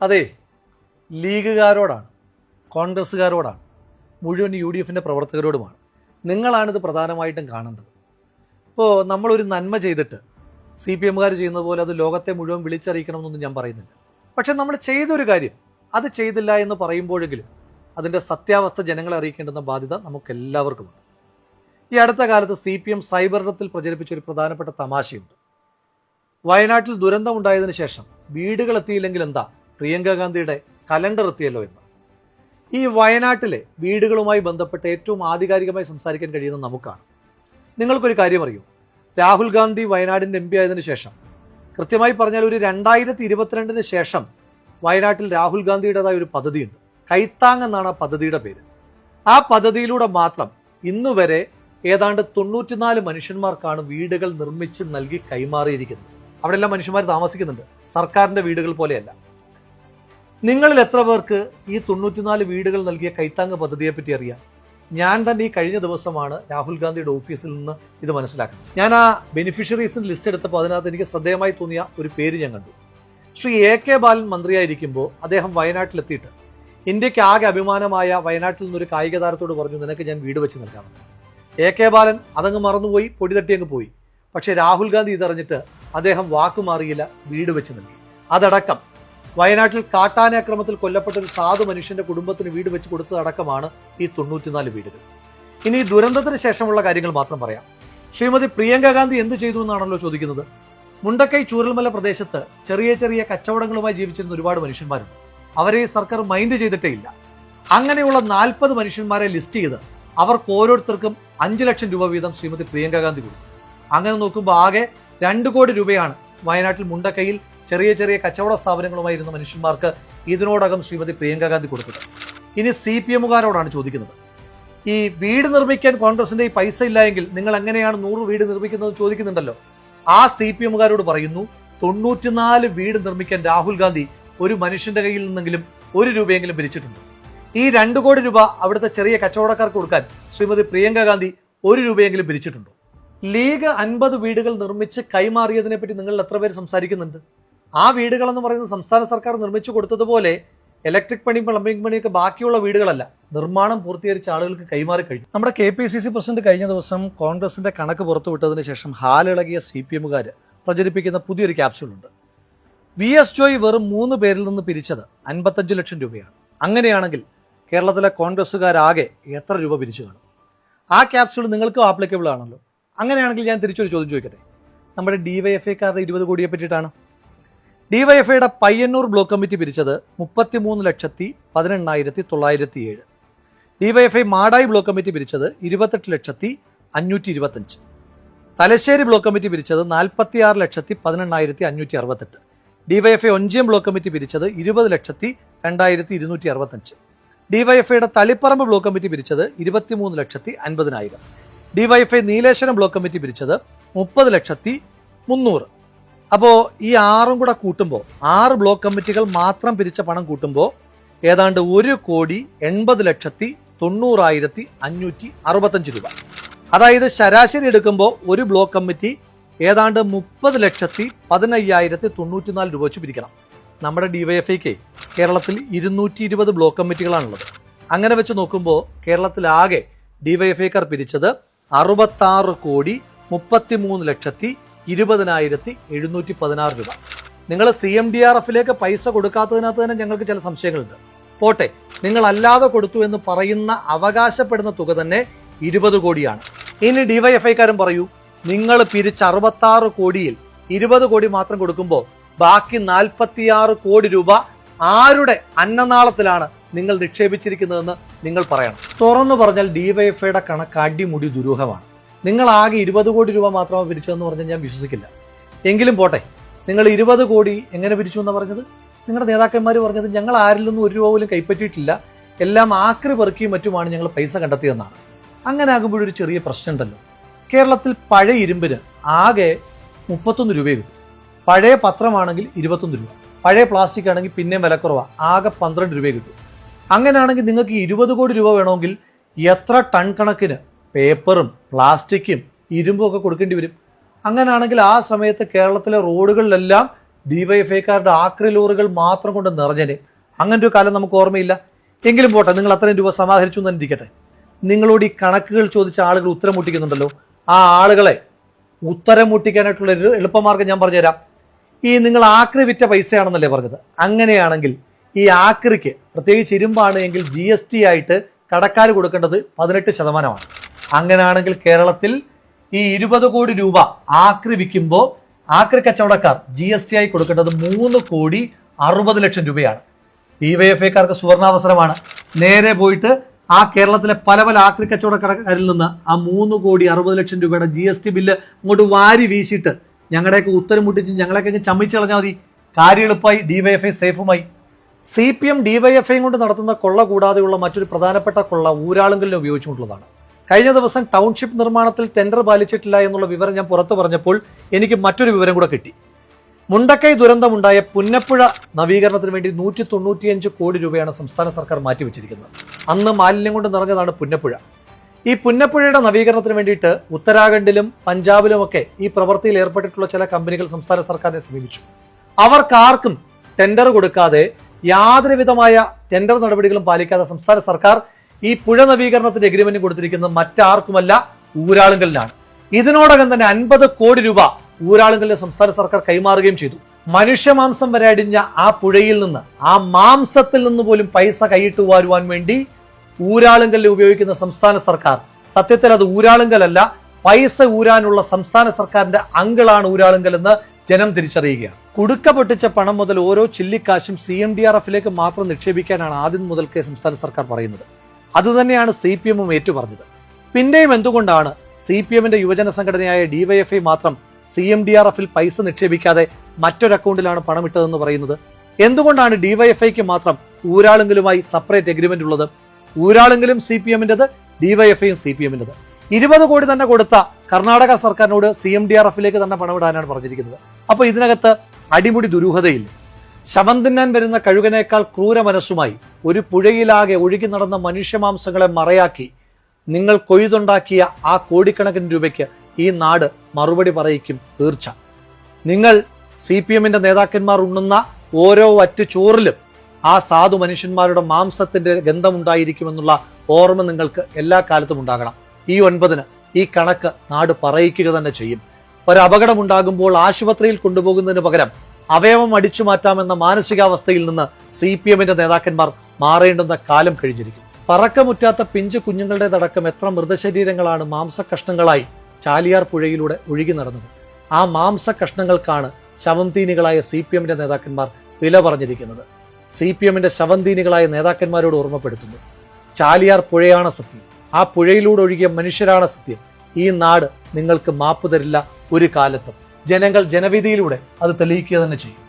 അതെ, ലീഗുകാരോടാണ്, കോൺഗ്രസ്സുകാരോടാണ്, മുഴുവൻ UDFിൻ്റെ പ്രവർത്തകരോടുമാണ്. നിങ്ങളാണിത് പ്രധാനമായിട്ടും കാണേണ്ടത്. ഇപ്പോൾ നമ്മളൊരു നന്മ ചെയ്തിട്ട് CPMകാർ ചെയ്യുന്നത് പോലെ അത് ലോകത്തെ മുഴുവൻ വിളിച്ചറിയിക്കണമെന്നൊന്നും ഞാൻ പറയുന്നില്ല. പക്ഷെ നമ്മൾ ചെയ്തൊരു കാര്യം അത് ചെയ്തില്ല എന്ന് പറയുമ്പോഴെങ്കിലും അതിൻ്റെ സത്യാവസ്ഥ ജനങ്ങളെ അറിയിക്കേണ്ടുന്ന ബാധ്യത നമുക്കെല്ലാവർക്കുമുണ്ട്. ഈ അടുത്ത കാലത്ത് CPM സൈബറിടത്തിൽ പ്രചരിപ്പിച്ച ഒരു പ്രധാനപ്പെട്ട തമാശയുണ്ട്. വയനാട്ടിൽ ദുരന്തമുണ്ടായതിനു ശേഷം വീടുകൾ എത്തിയില്ലെങ്കിൽ എന്താ, പ്രിയങ്ക ഗാന്ധിയുടെ കലണ്ടർ എത്തിയല്ലോ എന്ന്. ഈ വയനാട്ടിലെ വീടുകളുമായി ബന്ധപ്പെട്ട് ഏറ്റവും ആധികാരികമായി സംസാരിക്കാൻ കഴിയുന്ന നമുക്കാണ്. നിങ്ങൾക്കൊരു കാര്യം അറിയൂ, രാഹുൽ ഗാന്ധി വയനാടിൻ്റെ MP ആയതിനു ശേഷം, കൃത്യമായി പറഞ്ഞാൽ ഒരു 2022 ശേഷം വയനാട്ടിൽ രാഹുൽ ഗാന്ധിയുടേതായ ഒരു പദ്ധതിയുണ്ട്. കൈത്താങ് എന്നാണ് ആ പദ്ധതിയുടെ പേര്. ആ പദ്ധതിയിലൂടെ മാത്രം ഇന്നുവരെ ഏതാണ്ട് 94 മനുഷ്യന്മാർക്കാണ് വീടുകൾ നിർമ്മിച്ച് നൽകി കൈമാറിയിരിക്കുന്നത്. അവിടെല്ലാം മനുഷ്യന്മാർ താമസിക്കുന്നുണ്ട്, സർക്കാരിൻ്റെ വീടുകൾ പോലെയല്ല. നിങ്ങളിൽ എത്ര പേർക്ക് ഈ 94 വീടുകൾ നൽകിയ കൈത്താങ് പദ്ധതിയെപ്പറ്റി അറിയാം? ഞാൻ തന്നെ ഈ കഴിഞ്ഞ ദിവസമാണ് രാഹുൽ ഗാന്ധിയുടെ ഓഫീസിൽ നിന്ന് ഇത് മനസ്സിലാക്കുന്നത്. ഞാൻ ആ ബെനിഫിഷ്യറീസിന് ലിസ്റ്റ് എടുത്തപ്പോൾ അതിനകത്ത് എനിക്ക് ശ്രദ്ധേയമായി തോന്നിയ ഒരു പേര് ഞാൻ കണ്ടു. ശ്രീ AK ബാലൻ മന്ത്രിയായിരിക്കുമ്പോൾ അദ്ദേഹം വയനാട്ടിലെത്തിയിട്ട് ഇന്ത്യക്ക് ആകെ അഭിമാനമായ വയനാട്ടിൽ നിന്നൊരു കായിക താരത്തോട് പറഞ്ഞു, നിനക്ക് ഞാൻ വീട് വെച്ച് നൽകാമെന്ന്. AK ബാലൻ അതങ്ങ് മറന്നുപോയി, പൊടി തട്ടി അങ്ങ് പോയി. പക്ഷേ രാഹുൽ ഗാന്ധി ഇതറിഞ്ഞിട്ട് അദ്ദേഹം വാക്കുമാറിയില്ല, വീട് വെച്ച് നൽകി. അതടക്കം വയനാട്ടിൽ കാട്ടാനാക്രമത്തിൽ കൊല്ലപ്പെട്ട ഒരു സാധു മനുഷ്യന്റെ കുടുംബത്തിന് വീട് വെച്ച് കൊടുത്തതടക്കമാണ് ഈ 94 വീടുകൾ. ഇനി ഈ ദുരന്തത്തിന് ശേഷമുള്ള കാര്യങ്ങൾ മാത്രം പറയാം. ശ്രീമതി പ്രിയങ്ക ഗാന്ധി എന്ത് ചെയ്തു എന്നാണല്ലോ ചോദിക്കുന്നത്. മുണ്ടക്കൈ ചൂരൽമല പ്രദേശത്ത് ചെറിയ ചെറിയ കച്ചവടങ്ങളുമായി ജീവിച്ചിരുന്ന ഒരുപാട് മനുഷ്യന്മാരുണ്ട്. അവരെ ഈ സർക്കാർ മൈൻഡ് ചെയ്തിട്ടേ ഇല്ല. അങ്ങനെയുള്ള 40 മനുഷ്യന്മാരെ ലിസ്റ്റ് ചെയ്ത് അവർക്ക് ഓരോരുത്തർക്കും 5 ലക്ഷം രൂപ വീതം ശ്രീമതി പ്രിയങ്ക ഗാന്ധി കൊടുത്തു. അങ്ങനെ നോക്കുമ്പോൾ ആകെ 2 കോടി രൂപയാണ് വയനാട്ടിൽ മുണ്ടക്കൈയിൽ ചെറിയ ചെറിയ കച്ചവട സ്ഥാപനങ്ങളുമായിരുന്ന മനുഷ്യന്മാർക്ക് ഇതിനോടകം ശ്രീമതി പ്രിയങ്ക ഗാന്ധി കൊടുത്തത്. ഇനി CPMകാരോടാണ് ചോദിക്കുന്നത്, ഈ വീട് നിർമ്മിക്കാൻ കോൺഗ്രസിന്റെ ഈ പൈസ ഇല്ല എങ്കിൽ നിങ്ങൾ എങ്ങനെയാണ് 100 വീട് നിർമ്മിക്കുന്നത് ചോദിക്കുന്നുണ്ടല്ലോ. ആ CPMകാരോട് പറയുന്നു, 94 വീട് നിർമ്മിക്കാൻ രാഹുൽ ഗാന്ധി ഒരു മനുഷ്യന്റെ കയ്യിൽ നിന്നെങ്കിലും 1 രൂപയെങ്കിലും പിരിച്ചിട്ടുണ്ട്. ഈ 2 കോടി രൂപ അവിടുത്തെ ചെറിയ കച്ചവടക്കാർക്ക് കൊടുക്കാൻ ശ്രീമതി പ്രിയങ്ക ഗാന്ധി 1 രൂപയെങ്കിലും പിരിച്ചിട്ടുണ്ടോ? ലീഗ് 50 വീടുകൾ നിർമ്മിച്ച് കൈമാറിയതിനെ പറ്റി നിങ്ങൾ എത്ര പേര് സംസാരിക്കുന്നുണ്ട്? ആ വീടുകളെന്ന് പറയുന്നത് സംസ്ഥാന സർക്കാർ നിർമ്മിച്ചു കൊടുത്തതുപോലെ ഇലക്ട്രിക് പണി, പ്ലംബിംഗ് പണിയൊക്കെ ബാക്കിയുള്ള വീടുകളല്ല, നിർമ്മാണം പൂർത്തീകരിച്ച ആളുകൾക്ക് കൈമാറി കഴിഞ്ഞു. നമ്മുടെ KPCC പ്രസിഡന്റ് കഴിഞ്ഞ ദിവസം കോൺഗ്രസിന്റെ കണക്ക് പുറത്തുവിട്ടതിന് ശേഷം ഹാലിളകിയ CPMകാർ പ്രചരിപ്പിക്കുന്ന പുതിയൊരു ക്യാപ്സ്യൂളുണ്ട്. VS ജോയ് വെറും 3 പേരിൽ നിന്ന് പിരിച്ചത് 55 ലക്ഷം രൂപയാണ്. അങ്ങനെയാണെങ്കിൽ കേരളത്തിലെ കോൺഗ്രസ്സുകാരാകെ എത്ര രൂപ പിരിച്ചു കാണും? ആ ക്യാപ്സ്യൂൾ നിങ്ങൾക്കും ആപ്ലിക്കബിൾ ആണല്ലോ. അങ്ങനെയാണെങ്കിൽ ഞാൻ തിരിച്ചൊരു ചോദ്യം ചോദിക്കട്ടെ. നമ്മുടെ DYFIക്കാരുടെ 20 കോടിയെ പറ്റിയിട്ടാണ്. DYFIയുടെ പയ്യന്നൂർ ബ്ലോക്ക് കമ്മിറ്റി പിരിച്ചത് 33,18,907. DYFI മാടായി ബ്ലോക്ക് കമ്മിറ്റി പിരിച്ചത് 28,525,000. തലശ്ശേരി ബ്ലോക്ക് കമ്മിറ്റി പിരിച്ചത് 46,18,568. DYFI ഒഞ്ചിയം ബ്ലോക്ക് കമ്മിറ്റി പിരിച്ചത് 20,02,265. DYFIയുടെ തളിപ്പറമ്പ് ബ്ലോക്ക് കമ്മിറ്റി പിരിച്ചത് 23,50,000. DYFI നീലേശ്വരം ബ്ലോക്ക് കമ്മിറ്റി പിരിച്ചത് 30,300,000. അപ്പോൾ ഈ 6 കൂടെ കൂട്ടുമ്പോൾ 6 ബ്ലോക്ക് കമ്മിറ്റികൾ മാത്രം പിരിച്ച പണം കൂട്ടുമ്പോൾ ഏതാണ്ട് 1,80,90,565 രൂപ. അതായത് ശരാശരി എടുക്കുമ്പോൾ ഒരു ബ്ലോക്ക് കമ്മിറ്റി ഏതാണ്ട് 30,15,094 രൂപ വെച്ച് പിരിക്കണം. നമ്മുടെ DYFIക്ക് കേരളത്തിൽ 220 ബ്ലോക്ക് കമ്മിറ്റികളാണുള്ളത്. അങ്ങനെ വെച്ച് നോക്കുമ്പോൾ കേരളത്തിലാകെ DYFIക്കാർ പിരിച്ചത് 63,33,20,716 രൂപ. നിങ്ങൾ CMDRFിലേക്ക് പൈസ കൊടുക്കാത്തതിനകത്ത് തന്നെ ഞങ്ങൾക്ക് ചില സംശയങ്ങളുണ്ട്. പോട്ടെ, നിങ്ങൾ അല്ലാതെ കൊടുത്തു എന്ന് പറയുന്ന അവകാശപ്പെടുന്ന തുക തന്നെ 20 കോടിയാണ്. ഇനി DYFIക്കാരും പറയൂ, നിങ്ങൾ പിരിച്ച 66 കോടിയിൽ 20 കോടി മാത്രം കൊടുക്കുമ്പോൾ ബാക്കി 46 കോടി രൂപ ആരുടെ അന്നനാളത്തിലാണ് നിങ്ങൾ നിക്ഷേപിച്ചിരിക്കുന്നതെന്ന് നിങ്ങൾ പറയണം. തുറന്നു പറഞ്ഞാൽ DYFIയുടെ കണക്ക് അടിമുടി ദുരൂഹമാണ്. നിങ്ങൾ ആകെ 20 കോടി രൂപ മാത്രമേ പിരിച്ചതെന്ന് പറഞ്ഞാൽ ഞാൻ വിശ്വസിക്കില്ല. എങ്കിലും പോട്ടെ, നിങ്ങൾ 20 കോടി എങ്ങനെ പിരിച്ചു എന്നാണ് പറഞ്ഞത്? നിങ്ങളുടെ നേതാക്കന്മാർ പറഞ്ഞത് ഞങ്ങൾ ആരിൽ നിന്നും 1 രൂപ പോലും കൈപ്പറ്റിയിട്ടില്ല, എല്ലാം ആക്രി പെറുക്കിയും മറ്റുമാണ് ഞങ്ങൾ പൈസ കണ്ടെത്തിയെന്നാണ്. അങ്ങനെ ആകുമ്പോഴൊരു ചെറിയ പ്രശ്നമുണ്ടല്ലോ. കേരളത്തിൽ പഴയ ഇരുമ്പിന് ആകെ 31 രൂപയെ കിട്ടും. പഴയ പത്രമാണെങ്കിൽ 21 രൂപ, പഴയ പ്ലാസ്റ്റിക് ആണെങ്കിൽ പിന്നെയും വിലക്കുറവാണ്, ആകെ 12 രൂപയെ കിട്ടും. അങ്ങനെയാണെങ്കിൽ നിങ്ങൾക്ക് 20 കോടി രൂപ വേണമെങ്കിൽ എത്ര ടൺ കണക്കിന് പേപ്പറും പ്ലാസ്റ്റിക്കും ഇരുമ്പും ഒക്കെ കൊടുക്കേണ്ടി വരും. അങ്ങനെയാണെങ്കിൽ ആ സമയത്ത് കേരളത്തിലെ റോഡുകളിലെല്ലാം ഡിവൈഎഫ്ഐക്കാരുടെ ആക്രി ലോറികൾ മാത്രം കൊണ്ട് നിറഞ്ഞന്. അങ്ങനൊരു കാലം നമുക്ക് ഓർമ്മയില്ല. എങ്കിലും പോട്ടെ, നിങ്ങൾ അത്രയും രൂപ സമാഹരിച്ചു എന്ന് ഇരിക്കട്ടെ. നിങ്ങളോട് ഈ കണക്കുകൾ ചോദിച്ച ആളുകൾ ഉത്തരം മുട്ടിക്കുന്നുണ്ടല്ലോ, ആ ആളുകളെ ഉത്തരം മുട്ടിക്കാനായിട്ടുള്ള ഒരു എളുപ്പമാർഗ്ഗം ഞാൻ പറഞ്ഞുതരാം. ഈ നിങ്ങൾ ആക്രി വിറ്റ പൈസയാണെന്നല്ലേ പറഞ്ഞത്? അങ്ങനെയാണെങ്കിൽ ഈ ആക്രിക്ക്, പ്രത്യേകിച്ച് ഇരുമ്പാണ് എങ്കിൽ GST ആയിട്ട് കടക്കാർ കൊടുക്കേണ്ടത് 18%. അങ്ങനെയാണെങ്കിൽ കേരളത്തിൽ ഈ 20 കോടി രൂപ ആക്രി വിൽക്കുമ്പോൾ ആക്രി കച്ചവടക്കാർ GST ആയി കൊടുക്കേണ്ടത് 3,60,00,000 രൂപയാണ്. ഡിവൈഎഫ്ഐക്കാർക്ക് സുവർണാവസരമാണ്. നേരെ പോയിട്ട് ആ കേരളത്തിലെ പല പല ആക്രി കച്ചവടക്കാരിൽ നിന്ന് ആ 3,60,00,000 രൂപയുടെ GST ബില്ല് അങ്ങോട്ട് വാരി വീശിയിട്ട് ഞങ്ങളുടെയൊക്കെ ഉത്തരം മുട്ടിച്ച് ഞങ്ങളെയൊക്കെ ചമ്മിച്ച് കളഞ്ഞാൽ മതി. കാര്യം എളുപ്പമായി, ഡിവൈഎഫ്ഐ സേഫുമായി. CPM ഡിവൈഎഫ്ഐ കൊണ്ട് നടത്തുന്ന കൊള്ള കൂടാതെയുള്ള മറ്റൊരു പ്രധാനപ്പെട്ട കൊള്ള ഊരാളുങ്കലിനെ ഉപയോഗിച്ചുകൊണ്ടുള്ളതാണ്. കഴിഞ്ഞ ദിവസം ടൗൺഷിപ്പ് നിർമ്മാണത്തിൽ ടെൻഡർ പാലിച്ചിട്ടില്ല എന്നുള്ള വിവരം ഞാൻ പുറത്തു പറഞ്ഞപ്പോൾ എനിക്ക് മറ്റൊരു വിവരം കൂടെ കിട്ടി. മുണ്ടക്കൈ ദുരന്തമുണ്ടായ പുന്നപ്പുഴ നവീകരണത്തിന് വേണ്ടി 195 കോടി രൂപയാണ് സംസ്ഥാന സർക്കാർ മാറ്റിവെച്ചിരിക്കുന്നത്. അന്ന് മാലിന്യം കൊണ്ട് നിറഞ്ഞതാണ് പുന്നപ്പുഴ. ഈ പുന്നപ്പുഴയുടെ നവീകരണത്തിന് വേണ്ടിയിട്ട് ഉത്തരാഖണ്ഡിലും പഞ്ചാബിലുമൊക്കെ ഈ പ്രവൃത്തിയിൽ ഏർപ്പെട്ടിട്ടുള്ള ചില കമ്പനികൾ സംസ്ഥാന സർക്കാരിനെ സമീപിച്ചു. അവർക്കാർക്കും ടെൻഡർ കൊടുക്കാതെ, യാതൊരു വിധമായ ടെൻഡർ നടപടികളും പാലിക്കാതെ സംസ്ഥാന സർക്കാർ ഈ പുഴ നവീകരണത്തിന്റെ എഗ്രിമെന്റ് കൊടുത്തിരിക്കുന്നത് മറ്റാർക്കുമല്ല, ഊരാളുങ്കലിനാണ്. ഇതിനോടകം തന്നെ 50 കോടി രൂപ ഊരാളുങ്കലിന് സംസ്ഥാന സർക്കാർ കൈമാറുകയും ചെയ്തു. മനുഷ്യമാംസം വരെ അടിഞ്ഞ ആ പുഴയിൽ നിന്ന്, ആ മാംസത്തിൽ നിന്ന് പോലും പൈസ കൈയിട്ട് വാരുവാൻ വേണ്ടി ഊരാളുങ്കലിൽ ഉപയോഗിക്കുന്ന സംസ്ഥാന സർക്കാർ, സത്യത്തിൽ അത് ഊരാളുങ്കലല്ല, പൈസ ഊരാനുള്ള സംസ്ഥാന സർക്കാരിന്റെ അങ്കിളാണ് ഊരാളുങ്കൽ എന്ന് ജനം തിരിച്ചറിയുകയാണ്. കുടുക്ക പൊട്ടിച്ച പണം മുതൽ ഓരോ ചില്ലിക്കാശും CMDRFിലേക്ക് മാത്രം നിക്ഷേപിക്കാനാണ് ആദ്യം മുതൽക്കേ സംസ്ഥാന സർക്കാർ പറയുന്നത്. അതുതന്നെയാണ് CPM ഏറ്റുപറഞ്ഞത്. പിന്നെയും എന്തുകൊണ്ടാണ് CPMന്റെ യുവജന സംഘടനയായ ഡിവൈഎഫ്ഐ മാത്രം CMDRFിൽ പൈസ നിക്ഷേപിക്കാതെ മറ്റൊരു അക്കൗണ്ടിലാണ് പണം ഇട്ടതെന്ന് പറയുന്നത്? എന്തുകൊണ്ടാണ് ഡിവൈഎഫ്ഐക്ക് മാത്രം ഊരാളുങ്കലുമായി സെപ്പറേറ്റ് എഗ്രിമെന്റ് ഉള്ളത്? ഊരാളുങ്കലും CPMന്റേത്, ഡിവൈഎഫ്ഐയും CPMന്റേത്. 20 കോടി തന്നെ കൊടുത്ത കർണാടക സർക്കാരിനോട് CMDRFിലേക്ക് തന്നെ പണമിടാനാണ് പറഞ്ഞിരിക്കുന്നത്. അപ്പൊ ഇതിനകത്ത് അടിമുടി ദുരൂഹതയില്ല. ശവം തിന്നാൻ വരുന്ന കഴുകനേക്കാൾ ക്രൂര മനസ്സുമായി ഒരു പുഴയിലാകെ ഒഴുകി നടന്ന മനുഷ്യമാംസങ്ങളെ മറയാക്കി നിങ്ങൾ കൊയ്തുണ്ടാക്കിയ ആ കോടിക്കണക്കിന് രൂപയ്ക്ക് ഈ നാട് മറുപടി പറയിക്കും തീർച്ച. നിങ്ങൾ CPMന്റെ നേതാക്കന്മാർ ഉണ്ണുന്ന ഓരോ വറ്റ് ചോറിലും ആ സാധു മനുഷ്യന്മാരുടെ മാംസത്തിന്റെ ഗന്ധമുണ്ടായിരിക്കുമെന്നുള്ള ഓർമ്മ നിങ്ങൾക്ക് എല്ലാ കാലത്തും ഉണ്ടാകണം. ഈ 9-ന് ഈ കണക്ക് നാട് പറയിക്കുക തന്നെ ചെയ്യും. ഒരു അപകടമുണ്ടാകുമ്പോൾ ആശുപത്രിയിൽ കൊണ്ടുപോകുന്നതിന് പകരം അവയവം അടിച്ചു മാറ്റാമെന്ന മാനസികാവസ്ഥയിൽ നിന്ന് CPMന്റെ നേതാക്കന്മാർ മാറേണ്ടുന്ന കാലം കഴിഞ്ഞിരിക്കും. പറക്കമുറ്റാത്ത പിഞ്ചു കുഞ്ഞുങ്ങളുടേതടക്കം എത്ര മൃതശരീരങ്ങളാണ് മാംസകഷ്ണങ്ങളായി ചാലിയാർ പുഴയിലൂടെ ഒഴുകി നടന്നത്. ആ മാംസകഷ്ണങ്ങൾക്കാണ് ശവംതീനികളായ CPMന്റെ നേതാക്കന്മാർ വില പറഞ്ഞിരിക്കുന്നത്. CPMന്റെ ശവംതീനികളായ നേതാക്കന്മാരോട് ഓർമ്മപ്പെടുത്തുന്നു, ചാലിയാർ പുഴയാണ് സത്യം, ആ പുഴയിലൂടെ ഒഴുകിയ മനുഷ്യരാണ് സത്യം. ഈ നാട് നിങ്ങൾക്ക് മാപ്പ് തരില്ല ഒരു കാലത്തും. ജനങ്ങൾ ജനവിധിയിലൂടെ അത് തെളിയിക്കുക തന്നെ ചെയ്യും.